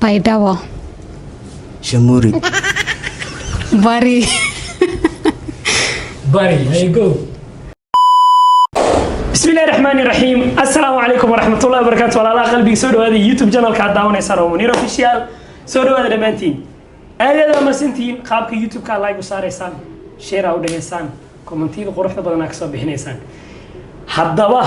Baydhabo. Shamuri. Bari. Bari, there you go. بسم الله الرحمن الرحيم. السلام عليكم ورحمة الله وبركاته. وعلى قلبي سودو هذا يوتيوب channel كعداونا يسارو منير official. سودو هذا دمانتين. هذا ما سنتين قابك يوتيوب كلايك وصاريسان شير أو دهيسان كومنتين قرحة بدنا نكسب بحنيسان. حدبا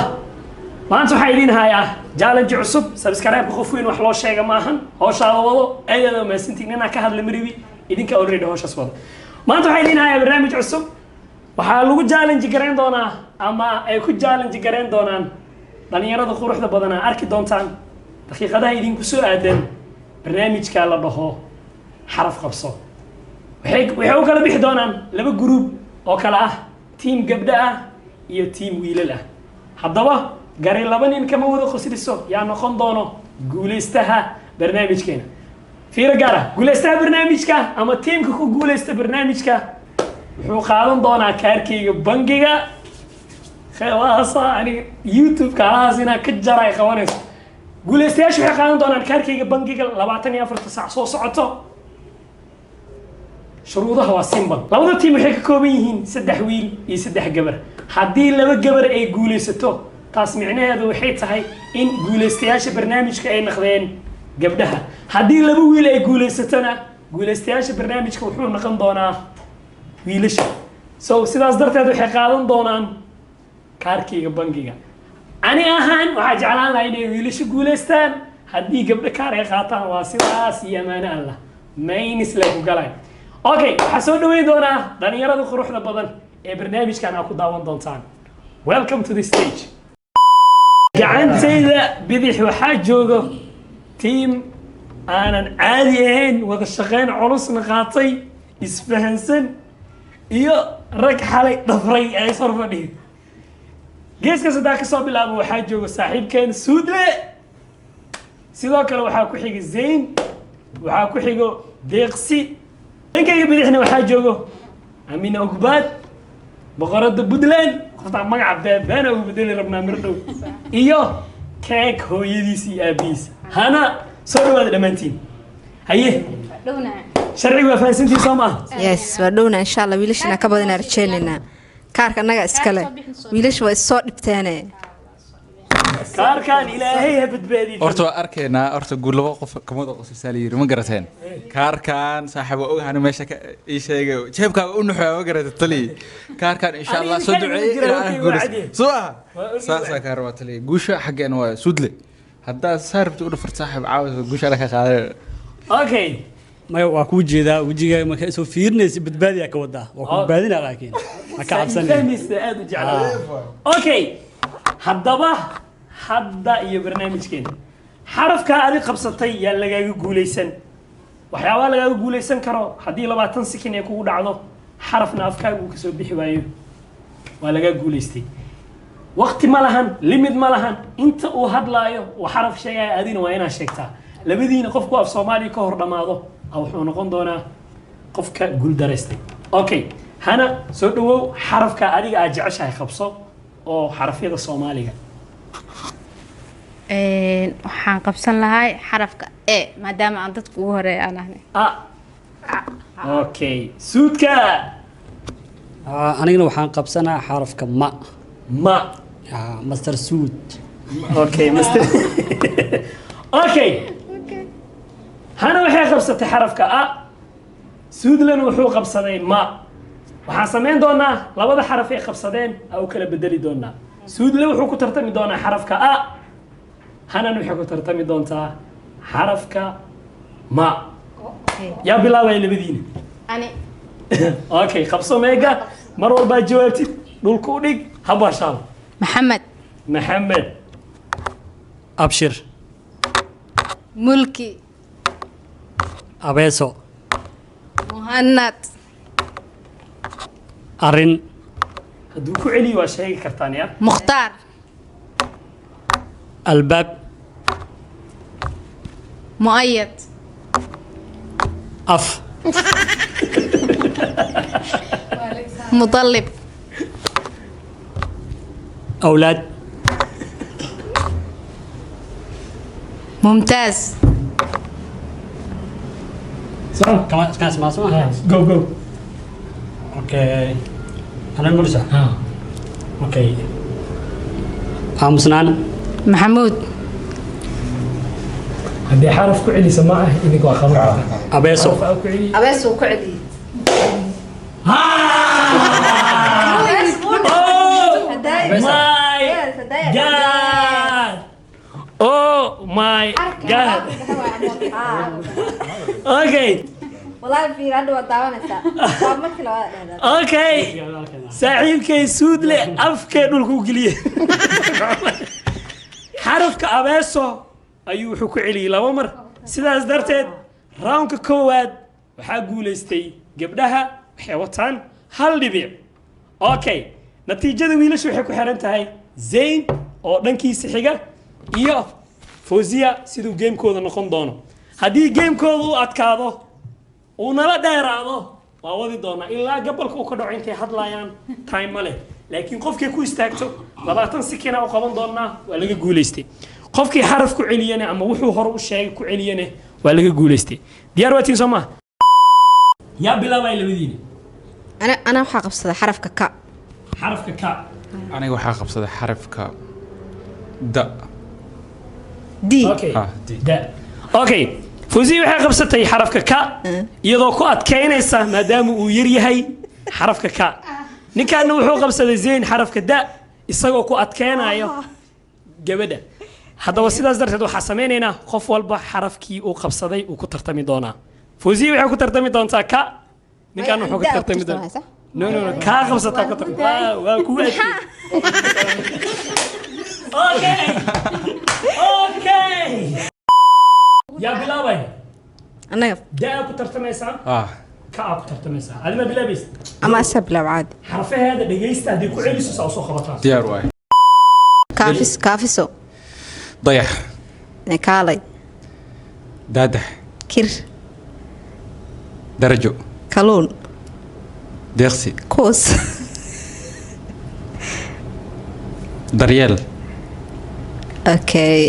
ما أنتم حايلين هاي جالنج عصب سبسكرايب بخوفين وحلو شيء معهن هوش على وضو هذا ما سنتين أنا كهذا المريبي إذن كأوريد هوش أسود. ما أنتم حايلين هاي برنامج عصب waxaa lagu challenge gareyn doonaa ama ay ku challenge gareyn doonaan dhalinyarada quruxda badan arki doontaan daqiiqadaha idinku soo aadan barnaamijka la dhaho xaraf qabso waxay u kala bixi doonaan laba group oo kala ah team gabdha ah iyo team wiilal ah haddaba gari laba nin kama wada qosliso yaa noqon doono guuleystaha barnaamijkeena fiiro gaar ah guuleystaha barnaamijka ama teamka ku guuleysta barnaamijka wuxuu qaadan doonaa kaarkayga bangiga khalaasa ani youtube kaasina ka jaray qabanayso guuleystayaashu waxay qaadan doonaan kaarkayga bangiga 24 saac soo socoto shuruudaha waa simple labada team waxay ka kooban yihiin 3 wiil iyo 3 gabar haddii laba gabar ay guuleysato taas micnaheedu waxay tahay in guuleystayaasha barnaamijka ay noqdeen gabdhaha haddii laba wiil ay guuleysatana guuleystayaasha barnaamijka wuxuu noqon doonaa wiilasha so sidaas darteed waxay qaadan doonaan kaarkayga bangiga ani ahaan waxaa jeclaan lahaa inay wiilasha guuleystaan haddii gabdho kaar ay qaataan waa sidaas iyo amaano allah maynis lay ku galaan okay waxaa soo dhaweyn doonaa dhalinyarada quruxda badan ee barnaamijkan aa ku daawan doontaan welcome to the stage gacantayda bidix waxaa joogo team aanan caadi ahayn wada shaqeyn culusna qaatay isfahansan iyo rag xalay dhafray ay soo fadhiyo geeska saddex ka soo bilaabo waxaa jooga saaxiibkeen Suudle sidoo kale waxaa ku xiga Zayn waxaa ku xigo Deeqsi dhankayga bidixna waxaa joogo Amina Ogbaad boqorada Puntland qofta magaca beebana ugu bedeli rabnaa mirdhow iyo keek hooyadiis iyo aabiis hana soo dhawaada dhamaantiin haye Dhowna. sharci waa fahansantii soo maaha yes waa dhowna insha Allah wiilashina ka badan arjeelina kaarka anaga iskale wiilash waa soo dhibteene kaarkan ilaahay ha badbaadiyo horta waa arkaynaa horta guur laba qof kamada qosaysaa la yiri ma garateen kaarkan saaxiibo ogahan meesha ka ii sheegay jeebkaaga u nuxaa ma garateen tali kaarkan insha Allah soo duceeyay ilaa guulis soo saasa kaar waa tali guusha xaqeen waa Suudle hadda saarbtu u dhafar saaxiib caawis guusha la ka qaaday okay ما واكو جيدا وجيga ma ka soo fiirnaysa badbaadiya ka wada waa ku badbaadina laakiin ma ka cabsanay fahmista aad u jeclaa okay haddaba hadda iyo barnaamijkeena xarafka aad qabsatay yaa lagaaga guuleysan waxyaabo lagaaga guuleysan karo haddii 20 second ay kugu dhacdo xarafna afkaagu ka soo bixi waayo waa laga guuleystay waqti ma lahan limit ma lahan inta uu hadlaayo waa xaraf sheegay adina waa inaad sheegtaa labadiina qofku af Soomaali ka hor dhamaado أو حنا قندونا قفك قول درستي أوكي هنا سودو حرف كأريج أجعش هاي خبصة أو حرف يد الصومالية waxaan qabsan lahay xarafka e maadaama aan dadku ugu horeeyo aan ahnay أوكي سودكا anigana waxaan qabsanaa xarafka ma ما master suud أوكي مستر أوكي هنا وحي قبصة حرفك سودلن وحو قبصدين ما وحاسمين دونا لابد حرفي قبصدين أو كلا بدلي دونا سودلن وحو كترتمي دونا حرفك هنا وحو كترتمي دونتا حرفك ما يا بلا ويلي بديني ani اوكي قبصو ميجا مرور با جوابتي دولكو ديك هبا شال maxamed محمد abshir mulki abeeso muhanad arin هدو كو علي واشيغي كرتان يا mukhtaar albaab mu'ayad af mudallib awlaad mumtaaz كمان كان اسمع اسمع جو جو. اوكي انا المرسى ها. اوكي مسنان محمود هدي حرف كعلي سماعه إذا قا خبر. ابيسو حرف أو كعلي. abees uu ku celiyey Oh my god. Okay. والله في hadda waa daawanaysaa waa markii labaad dhahdaa Okay. saaxiibkay suudle afkee dhulku geliye xarafka abeeso ayuu wuxuu ku celiyey laba mar sidaas darteed roundka koowaad waxaa guulaystay gabdhaha waxay wataan hal dhibic okay natiijada wiilasha waxay ku xiran tahay zayn oo dhankiisa xiga iyo fawziya siduu gamekooda noqon doono haddii gamekooda u adkaado uu nala dheeraado waa wadi doonaa ilaa gabalka uu ka dhaco intay hadlayaan time ma leh laakiin qofkii ku istaagto 20 sekina u qaban doonaa waa laga guulaystay qofkii xaraf ku celiyana ama wuxuu hore u sheegay ku celiyana waa laga guulaystay diyaar waatiin soo ma yaa bilaabay labadiina ana waxaa qabsaday xarafka ka xarafka ka aniga waxaa qabsaday xarafka da d okay D. da okay fawziya waxay qabsatay xarafka ka iyadoo ku adkeynaysa maadaama uu yar yahay xarafka ka ninkaana wuxuu qabsaday zayn xarafka da isagoo ku adkeynayo gabadha haddaba sidaas darteed waxaa sameynaynaa qof walba xarafkii uu qabsaday uu ku tartami doonaa fawziya waxay ku tartami doontaa ka ninkaana wuxuu ku tartami doonaa no kaa qabsataa ku tartami waa kuwa adkey okay yaa bilaabay anaga daa ku tartamaysaa ka ku tartamaysaa adima bilaabaysa ama asaa bilaab caadi xarfaheeda dhageysta haddii ku celiso saa usoo qabataa diyaar waay kaafiso dayax kaalay daadax kir darajo kaluun deeqsi kuus daryeel okay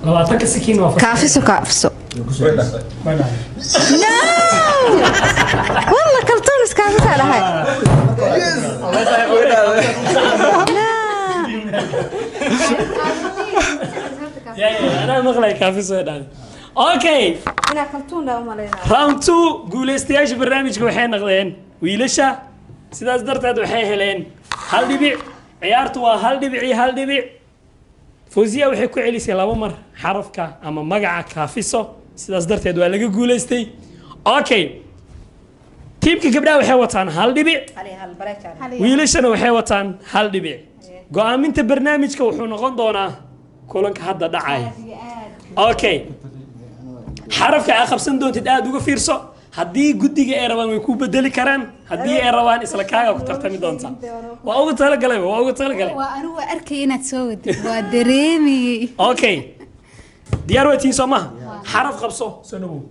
20 sakiin waa kaafiso والله كرتون كافيسة لهاي يا انا مغلي كافي سودان اوكي أنا كرتون لا أمالينا راوند 2 guuleystayaasha barnaamijka waxay noqdeen wiilasha sidaas darteed waxay heleen hal dhibic ciyaartu waa hal dhibic fawziya waxay ku celisay laba mar xarafka ama magaca kaafiso sidaas darteed waa laga guuleystay okay tiimka gabdhaha waxay wataan hal dhibic wiilashana waxay wataan hal dhibic go'aaminta barnaamijka wuxuu noqon doonaa kulanka hadda dhacaya okay xarafka aad qabsan doontid aad uga fiirso haddii guddiga ay rabaan way ku bedeli karaan haddii ay rabaan isla kaaga ku tartami doontaa waa ugu talagalay waa anigu arkay inaad soo wadid waa dareemiyey okay diyaar waatiin soo maha xaraf qabso soo dhawow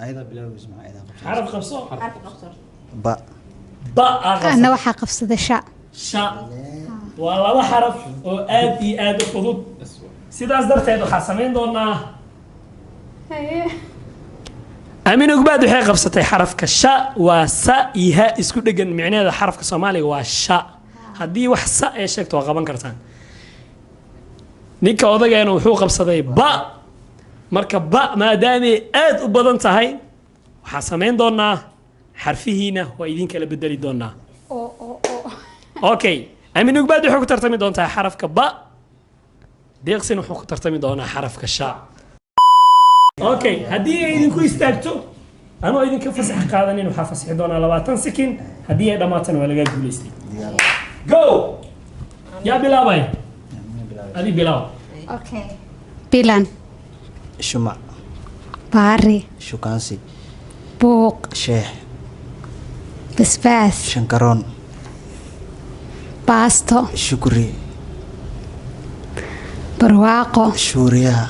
ayada bilaw isma ayada xaraf qabso ba ana waxaa qabsada sha sha waa laba xaraf oo aad iyo aad u fudud sidaas darteed waxaa samayn doonaa أمين أقباد وحي قبصتي حرف كشاء وسا إيها اسكو دقن معنى هذا حرف كصومالي وشاء هدي وح سا إيش شكت وقبان كرتان نيكا وضاقا إنه وحو قبصتي با مركب با ما دامي آد أبادان تهي وحاسمين دونا حرفيهنا وإيدين كلا بدالي دونا أوكي أمين أقباد وحو كترتمي دون تهي حرف كبا ديقسين وحو كترتمي دونا حرف كشاء اوكي هدي ايدinku istaagto anoo idinka fasax qaadanin waxa fasaxi doona 20 sekin hadii ay dhamaatan waa laga guuleystay go ya bilaabay adi bilaab okay bilan shuma baari shukaansi buuq sheex basbaas shankaroon baasto shukri barwaaqo shuuriyaha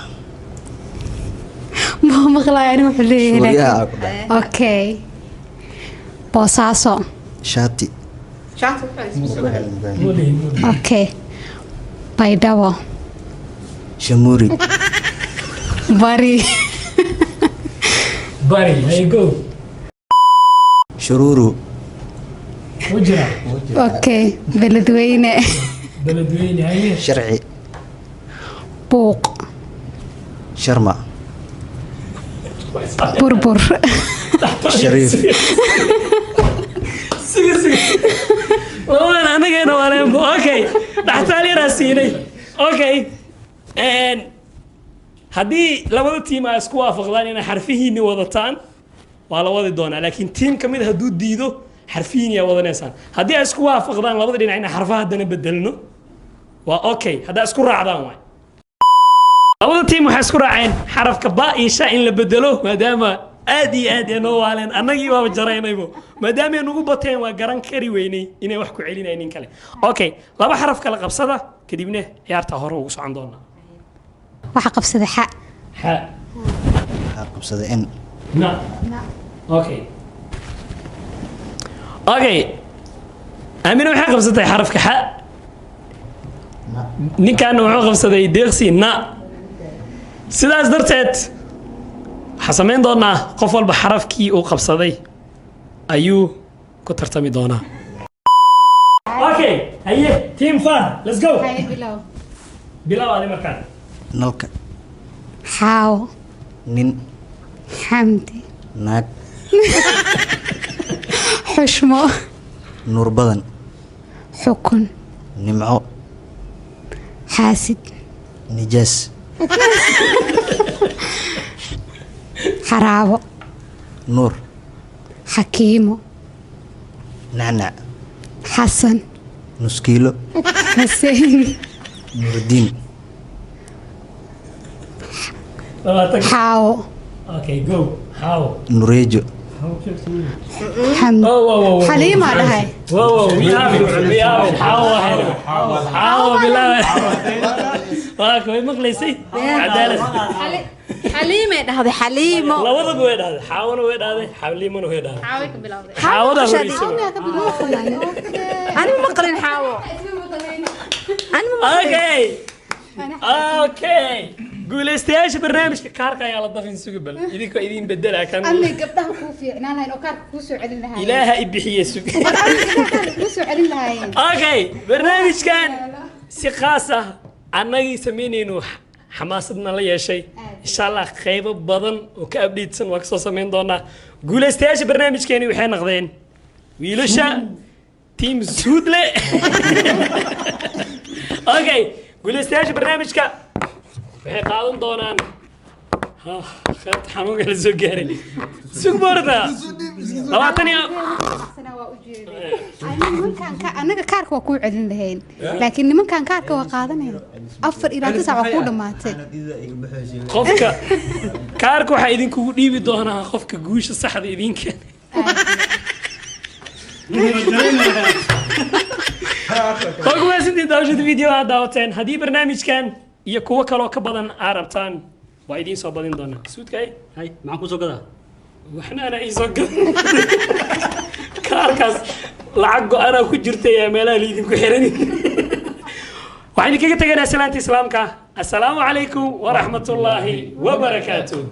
ما مغلا أنا محلي shuuriyaha أوكي بوساسو shaati أوكي بايداو shamuuri bari bari hay go شرورو wajira okay beledweyne beledweyne hay شرعي buuq شرمة burbur شريف والله أنا جاي نوالين أوكي تحتالي راسيني أوكي هدي لو تيم اسكوا فقدان إن حرفيين وضتان ولا وضي دونا لكن تيم كميد هدو ديدو حرفيين يا وضنيسان هدي اسكوا فقدان لو ضدين عنا حرفها هدنا بدلنو وأوكي هذا اسكوا رعدان واي لو تيم وحسكوا راعين حرف كباء إنشاء إن لبدلوه ما دام آدي نوالين أنا جيوا بجرين أيبو ما دام ينوجو بطين وجران كري ويني إني وحكوا علينا إنين كله أوكي لما حرف كلا قبصة كديبنه يارته هروس عندنا waxa qabsaday xa حاء قبصة إن نعم أوكي أمين وحق قبصة حرف كحاء نكان وحق قبصة يدرسي نا سلاس درتت حسمين دونا قفل بحرف كي أو قبصة أيو كترتمي دونا أوكي هيا تيم فان let's go بلاو هذا مكان نلك xaawo نين xamdi ناك xushmo نور بدن xukun نمعو xaasid نجاس xaraabo نور xakiimo نعنع xasan نص كيلو xuseen نور الدين xaawo اوكي جو هاو نوريجو xamdi واو xaliimaa dhahay واو ويا حاو بالله واك وين مقليسي عداله xaliimay dhahday xaliimo لوضب وين هذا حاول وين هذا حليمون وين هذا xaaway ka bilowday حاول أنا ما قرين حاو أنا ما اوكي قول استياش برنامج كاركا يا لطفين سوقبل ايديكو ايدين بدلها كان anay gabdhaha kuu fiicnaan lahayn oo kaarka kuu soo celin lahayn الها يبحي سوق kuu soo celin lahayn اوكي برنامج كان si khaas ah annagii sameynayno xamaasadna la yeeshay insha Allah qaybo badan oo ka abdiidsan waa soo sameyn doonaa guuleystayaasha barnaamijkeeni waxay noqdeen wiilasha team Suudle okay guuleystayaasha barnaamijka waxay qaadan doonaan خدت حموق على زوجاري سوق بردا لواتني anaga kaarka waa kuu celin lahayn laakiin nimankan kaarka waa qaadanayna 4 ilaa 9 waa kuu dhamaatay qofka kaarka waxa idinku dhiibi doonaa qofka guusha saxda idinka qofka sidii daawashada video daawateen hadii barnaamijkan iyo kuwa kale oo ka badan arabtaan waa idin soo badin doonaa suudkay هاي معكم سوكدا waxna ana isoo gadan kaarkaas lacag go'ana ku jirtay meelaha idinku xiran waxaan kaga tagaynaa salaanta islaamka assalaamu calaykum wa rahmatullaahi wa barakaatuh